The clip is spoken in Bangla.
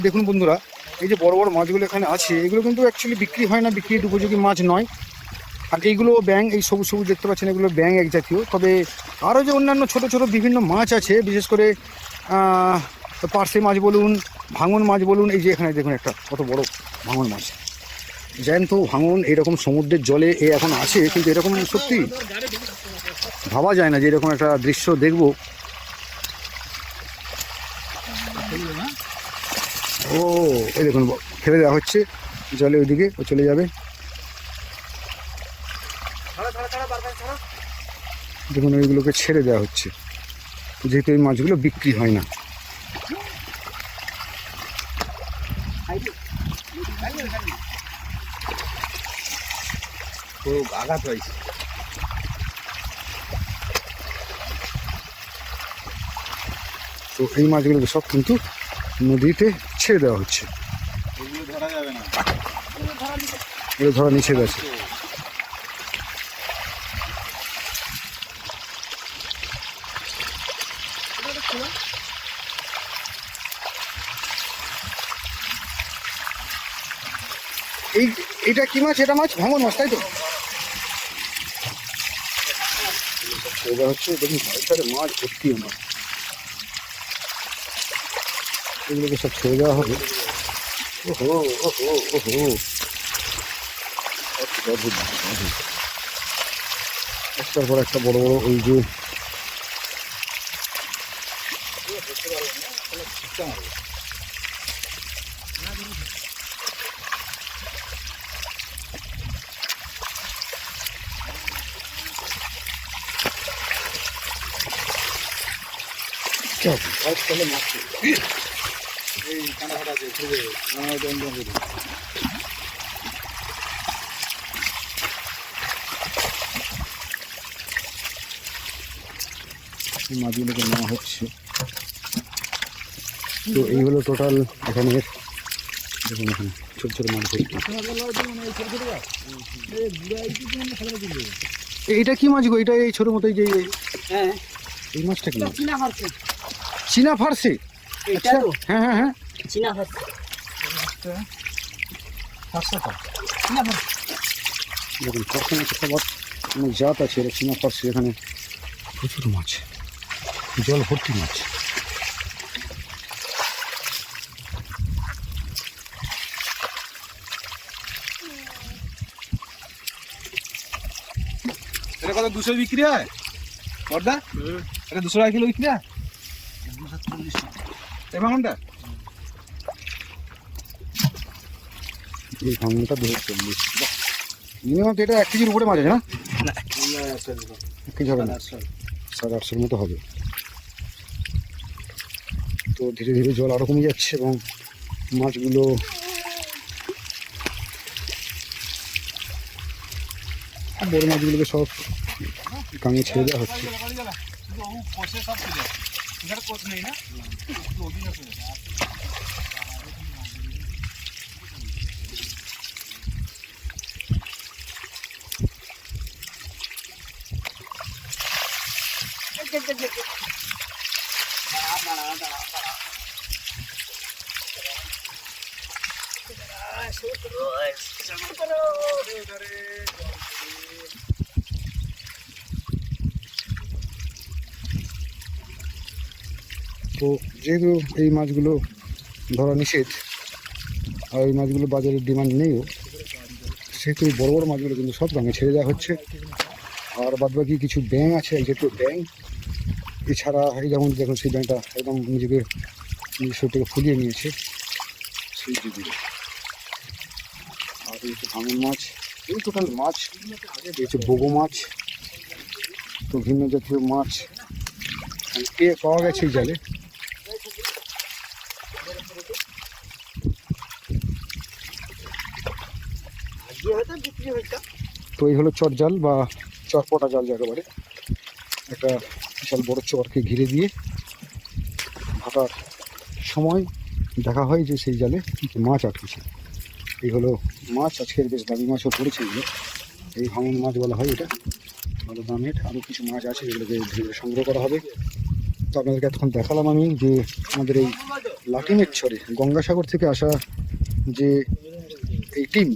দেখুন বন্ধুরা, এই যে বড় বড় মাছগুলো এখানে আছে, এগুলো কিন্তু অ্যাকচুয়ালি বিক্রি হয় না, বিক্রির উপযোগী মাছ নয়। আর এইগুলো ব্যাং, এই সবুজ সবুজ দেখতে পাচ্ছেন, এগুলো ব্যাং এক জাতীয়। তবে আরও যে অন্যান্য ছোট ছোট বিভিন্ন মাছ আছে, বিশেষ করে পার্শে মাছ বলুন, ভাঙন মাছ বলুন, এই যে এখানে দেখুন একটা কত বড় ভাঙন মাছ, জ্যান্ত ভাঙন এরকম সমুদ্রের জলে এ এখন আছে। কিন্তু এরকম সত্যি ভাবা যায় না যে এরকম একটা দৃশ্য দেখব। ও এই দেখুন, ফেলে দেওয়া হচ্ছে জলে, ওইদিকে ও চলে যাবে। দেখুন ওইগুলোকে ছেড়ে দেওয়া হচ্ছে, যেহেতু এই মাছগুলো বিক্রি হয় না। আঘাত হয়েছে। তো এই মাছগুলোকে সব কিন্তু নদীতে ছেড়ে দেওয়া হচ্ছে, এগুলো ধরা নিষেধ আছে। এইটা কি মাছ? এটা মাছ ভাঙন মাছ, তাই তো? এটা হচ্ছে, দেখুন সাইডে মাছ ভর্তি মাছ, এগুলোকে সব ছেড়ে দেওয়া হবে। ওহো ওহো ওহো, একটার পর একটা বড় বড় ওই যে মাছগুলোকে নেওয়া হচ্ছে। তো এই হলো টোটাল এখানে, দেখুন এখানে ছোট ছোট মাছ ভর্তি। এইটা কি মাছ গো? এটা এই ছোট মতো যে এই মাছটা কি? চীনা ফার্সি। আচ্ছা, হ্যাঁ হ্যাঁ হ্যাঁ, চীনা ফার্সি। দেখুন ফার্সি মাছ একটা অনেক জাত আছে, এটা চীনা ফার্সি। এখানে প্রচুর মাছ, জল ভর্তি মাছ। এটা কত 200 বিক্রি হয় বড়দা? এটা 200 টাকা কিলো বিক্রি হয়। 240 এই ভাঙনটা, এই ভাঙনটা 240 মিনিমাম। এটা 1 কেজির উপরে মাছ আছে না? 1 কেজি হবে না, 700-800 মতো হবে। তো ধীরে ধীরে জল আরও কমে যাচ্ছে এবং মাছগুলো বড় মাছগুলোকে সব গাঙে ছেড়ে দেওয়া হচ্ছে। তো যেহেতু এই মাছগুলো ধরা নিষেধ আর এই মাছগুলো বাজারে ডিমান্ড নেইও, সেহেতু বড় বড় মাছগুলো কিন্তু সব গাঙে ছেড়ে দেওয়া হচ্ছে। আর বাদবাকি কিছু ব্যাঙ আছে, যেহেতু ব্যাঙ এছাড়া এই যেমন দেখুন সেই ব্যাঙটা একদম নিজেকে শরীরটাকে ফুলিয়ে নিয়েছে সেই দিকে। আর এই হচ্ছে ভাঙন মাছ, এই টোটাল মাছ হচ্ছে বগো মাছ। তো ভিন্ন জাতীয় মাছ পাওয়া গেছে এই জালে। তো এই হলো চট জাল বা চটপটা জাল যাকে বলে। একটা বিশাল বড় চরকে ঘিরে দিয়ে ভাটার সময় দেখা হয় যে সেই জালে মাছ আটকেছে। এই হলো মাছ, আজকের বেশ দামি মাছও পড়েছে এগুলো, এই ভাঙন মাছ বলা হয় এটা, ভালো দামের। আরও কিছু মাছ আছে যেগুলোকে ধীরে সংগ্রহ করা হবে। তো আপনাদেরকে এতক্ষণ দেখালাম আমি যে আমাদের এই লাটিমের ছড়ে গঙ্গাসাগর থেকে আসা যে এই টিম